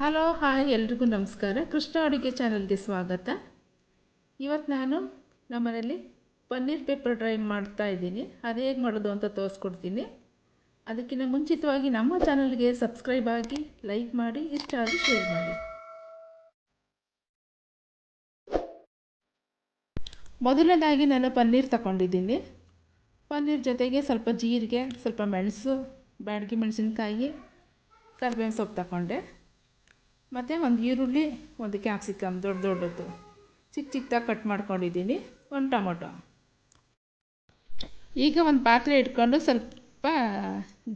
Hello hi ಎಲ್ರಿಗೂ ನಮಸ್ಕಾರ. ಕೃಷ್ಣ ಅಡುಗೆ ಚಾನಲ್ಗೆ ಸ್ವಾಗತ. ಇವತ್ತು ನಾನು ನಮ್ಮನೇಲಿ ಪನ್ನೀರ್ ಪೆಪ್ಪರ್ ಡ್ರೈ ಮಾಡ್ತಾಯಿದ್ದೀನಿ. ಅದು ಹೇಗೆ ಮಾಡೋದು ಅಂತ ತೋರಿಸ್ಕೊಡ್ತೀನಿ. ಅದಕ್ಕಿಂತ ಮುಂಚಿತವಾಗಿ ನಮ್ಮ ಚಾನಲ್ಗೆ ಸಬ್ಸ್ಕ್ರೈಬ್ ಆಗಿ, ಲೈಕ್ ಮಾಡಿ, ಇಷ್ಟ ಆಗಿ ಶೇರ್ ಮಾಡಿ. ಮೊದಲನೇದಾಗಿ ನಾನು ಪನ್ನೀರ್ ತಗೊಂಡಿದ್ದೀನಿ. ಪನ್ನೀರ್ ಜೊತೆಗೆ ಸ್ವಲ್ಪ ಜೀರಿಗೆ, ಸ್ವಲ್ಪ ಮೆಣಸು, ಬ್ಯಾಡಗಿ ಮೆಣಸಿನ್ಕಾಯಿ, ಕರಿಬೇವಿನ ಸೊಪ್ಪು ತಗೊಂಡೆ. ಮತ್ತು ಒಂದು ಈರುಳ್ಳಿ, ಒಂದು ಕ್ಯಾಪ್ಸಿಕಮ್ ದೊಡ್ಡದು ಚಿಕ್ಕದಾಗಿ ಕಟ್ ಮಾಡ್ಕೊಂಡಿದ್ದೀನಿ, ಒಂದು ಟೊಮೊಟೊ. ಈಗ ಒಂದು ಪಾತ್ರೆ ಇಟ್ಕೊಂಡು ಸ್ವಲ್ಪ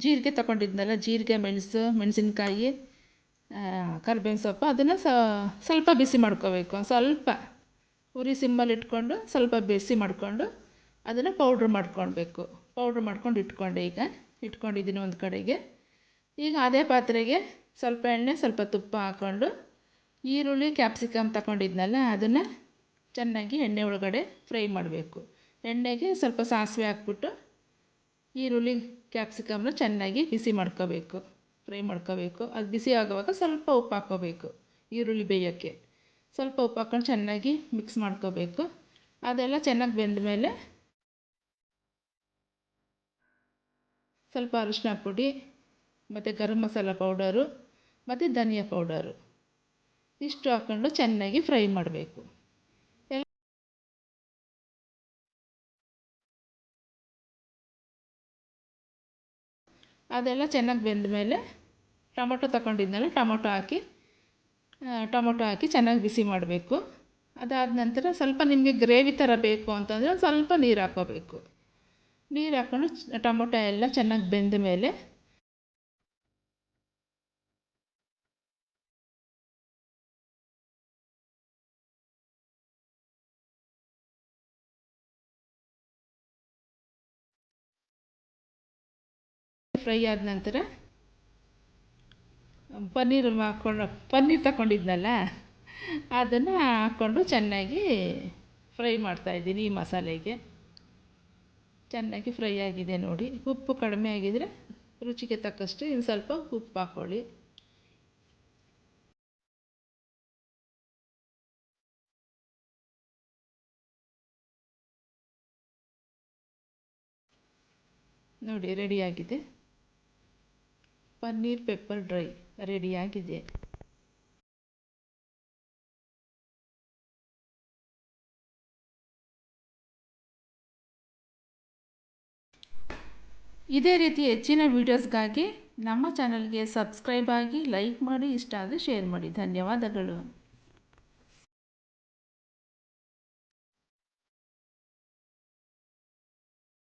ಜೀರಿಗೆ ತಗೊಂಡಿದ್ನಲ್ಲ, ಜೀರಿಗೆ, ಮೆಣಸು, ಮೆಣಸಿನ್ಕಾಯಿ, ಕರಿಬೇವಿನ ಸೊಪ್ಪು, ಅದನ್ನು ಸ್ವಲ್ಪ ಬಿಸಿ ಮಾಡ್ಕೋಬೇಕು. ಸ್ವಲ್ಪ ಉರಿ ಸಿಮ್ಮಲ್ಲಿ ಇಟ್ಕೊಂಡು ಸ್ವಲ್ಪ ಬಿಸಿ ಮಾಡಿಕೊಂಡು ಅದನ್ನು ಪೌಡ್ರ್ ಮಾಡ್ಕೊಳ್ಬೇಕು. ಪೌಡ್ರ್ ಮಾಡ್ಕೊಂಡು ಇಟ್ಕೊಂಡಿದ್ದೀನಿ ಒಂದು ಕಡೆಗೆ. ಈಗ ಅದೇ ಪಾತ್ರೆಗೆ ಸ್ವಲ್ಪ ಎಣ್ಣೆ, ಸ್ವಲ್ಪ ತುಪ್ಪ ಹಾಕ್ಕೊಂಡು ಈರುಳ್ಳಿ, ಕ್ಯಾಪ್ಸಿಕಮ್ ತಗೊಂಡಿದ್ನಲ್ಲ ಅದನ್ನು ಚೆನ್ನಾಗಿ ಎಣ್ಣೆ ಒಳಗಡೆ ಫ್ರೈ ಮಾಡಬೇಕು. ಎಣ್ಣೆಗೆ ಸ್ವಲ್ಪ ಸಾಸಿವೆ ಹಾಕ್ಬಿಟ್ಟು ಈರುಳ್ಳಿ, ಕ್ಯಾಪ್ಸಿಕಮ್ನ ಚೆನ್ನಾಗಿ ಬಿಸಿ ಮಾಡ್ಕೋಬೇಕು, ಫ್ರೈ ಮಾಡ್ಕೋಬೇಕು. ಅದು ಬಿಸಿ ಆಗುವಾಗ ಸ್ವಲ್ಪ ಉಪ್ಪು ಹಾಕ್ಕೋಬೇಕು. ಈರುಳ್ಳಿ ಬೇಯೋಕ್ಕೆ ಸ್ವಲ್ಪ ಉಪ್ಪು ಹಾಕ್ಕೊಂಡು ಚೆನ್ನಾಗಿ ಮಿಕ್ಸ್ ಮಾಡ್ಕೋಬೇಕು. ಅದೆಲ್ಲ ಚೆನ್ನಾಗಿ ಬೆಂದ ಮೇಲೆ ಸ್ವಲ್ಪ ಅರಿಶಿನ ಪುಡಿ, ಮತ್ತು ಗರಂ ಮಸಾಲ ಪೌಡರು, ಮತ್ತು ಧನಿಯಾ ಪೌಡರು ಇಷ್ಟು ಹಾಕ್ಕೊಂಡು ಚೆನ್ನಾಗಿ ಫ್ರೈ ಮಾಡಬೇಕು. ಅದೆಲ್ಲ ಚೆನ್ನಾಗಿ ಬೆಂದ ಮೇಲೆ ಟೊಮೊಟೊ ತಗೊಂಡಿದ್ನಲ್ಲ, ಟೊಮೊಟೊ ಹಾಕಿ ಚೆನ್ನಾಗಿ ಬಿಸಿ ಮಾಡಬೇಕು. ಅದಾದ ನಂತರ ಸ್ವಲ್ಪ ನಿಮಗೆ ಗ್ರೇವಿ ಥರ ಬೇಕು ಅಂತಂದರೆ ಒಂದು ಸ್ವಲ್ಪ ನೀರು ಹಾಕ್ಕೋಬೇಕು. ನೀರು ಹಾಕ್ಕೊಂಡು ಟೊಮೊಟೊ ಎಲ್ಲ ಚೆನ್ನಾಗಿ ಬೆಂದ ಮೇಲೆ ಫ್ರೈ ಆದ ನಂತರ ಪನ್ನೀರ್ ತಗೊಂಡಿದ್ನಲ್ಲ ಅದನ್ನು ಹಾಕ್ಕೊಂಡು ಚೆನ್ನಾಗಿ ಫ್ರೈ ಮಾಡ್ತಾಯಿದ್ದೀನಿ. ಈ ಮಸಾಲೆಗೆ ಚೆನ್ನಾಗಿ ಫ್ರೈ ಆಗಿದೆ ನೋಡಿ. ಉಪ್ಪು ಕಡಿಮೆ ಆಗಿದರೆ ರುಚಿಗೆ ತಕ್ಕಷ್ಟು ಇನ್ನು ಸ್ವಲ್ಪ ಉಪ್ಪು ಹಾಕ್ಕೊಳ್ಳಿ. ನೋಡಿ ರೆಡಿಯಾಗಿದೆ, ಪನ್ನೀರ್ ಪೆಪ್ಪರ್ ಡ್ರೈ ರೆಡಿಯಾಗಿದೆ. ಇದೇ ರೀತಿ ಹೆಚ್ಚಿನ ವೀಡಿಯೋಸ್ಗಾಗಿ ನಮ್ಮ ಚಾನಲ್ಗೆ ಸಬ್ಸ್ಕ್ರೈಬ್ ಆಗಿ, ಲೈಕ್ ಮಾಡಿ, ಇಷ್ಟ ಆದರೆ ಶೇರ್ ಮಾಡಿ. ಧನ್ಯವಾದಗಳು.